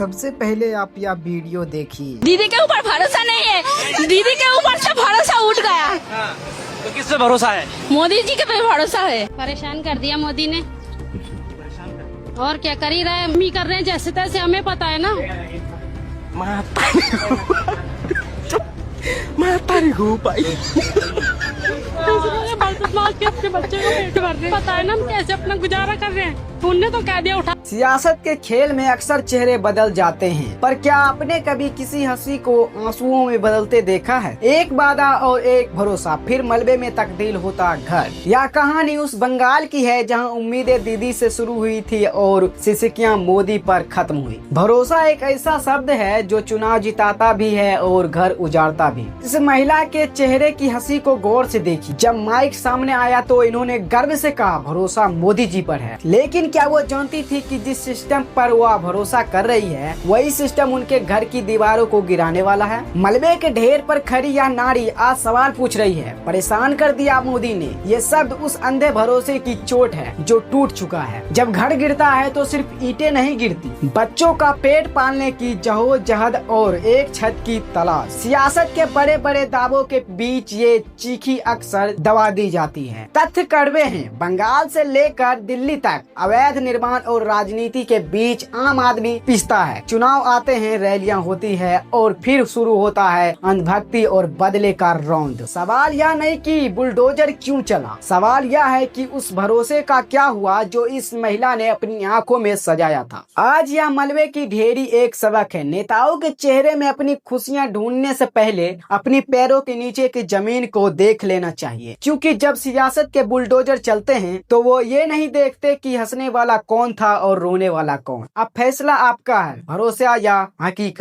सबसे पहले आप यह वीडियो देखिए। दीदी के ऊपर भरोसा नहीं है, दीदी के ऊपर से भरोसा उठ गया। तो किस पे भरोसा है? मोदी जी के पे भरोसा है। परेशान कर दिया मोदी ने, और क्या कर ही रहे हैं, हम ही कर रहे हैं जैसे तैसे, हमें पता है ना। अपने बच्चे को पेट भर रहे हैं, पता है ना हम कैसे अपना गुजारा कर रहे हैं। उनने तो कह दिया उठा। सियासत के खेल में अक्सर चेहरे बदल जाते हैं, पर क्या आपने कभी किसी हंसी को आंसुओं में बदलते देखा है? एक वादा और एक भरोसा, फिर मलबे में तब्दील होता घर। यह कहानी उस बंगाल की है जहां उम्मीदें दीदी से शुरू हुई थी और सिसकियां मोदी पर खत्म हुई। भरोसा एक ऐसा शब्द है जो चुनाव जिताता भी है और घर उजाड़ता भी। इस महिला के चेहरे की हंसी को गौर से देखी। जब माइक सामने आया तो इन्होंने गर्व से कहा, भरोसा मोदी जी पर है। लेकिन क्या वो जानती थी कि जिस सिस्टम पर वह भरोसा कर रही है वही सिस्टम उनके घर की दीवारों को गिराने वाला है? मलबे के ढेर पर खड़ी यह नारी आज सवाल पूछ रही है, परेशान कर दिया मोदी ने। ये शब्द उस अंधे भरोसे की चोट है जो टूट चुका है। जब घर गिरता है तो सिर्फ ईंटें नहीं गिरती, बच्चों का पेट पालने की जहोजहद और एक छत की तलाश। सियासत के बड़े बड़े दावों के बीच ये चीखी अक्सर दबा दी जाती है। तथ्य कड़वे हैं। बंगाल से लेकर दिल्ली तक अवैध निर्माण और राजनीति के बीच आम आदमी पिसता है। चुनाव आते हैं, रैलियां होती है और फिर शुरू होता है अंधभक्ति और बदले का रौंद। सवाल यह नहीं कि बुलडोजर क्यों चला, सवाल यह है कि उस भरोसे का क्या हुआ जो इस महिला ने अपनी आंखों में सजाया था। आज यह मलबे की ढेरी एक सबक है। नेताओं के चेहरे में अपनी खुशियां ढूंढने से पहले अपनी पैरों के नीचे की जमीन को देख लेना चाहिए, क्योंकि जब सियासत के बुलडोजर चलते हैं तो वो ये नहीं देखते कि हंसने वाला कौन था और रोने वाला कौन। अब फैसला आपका है, भरोसा या हकीकत।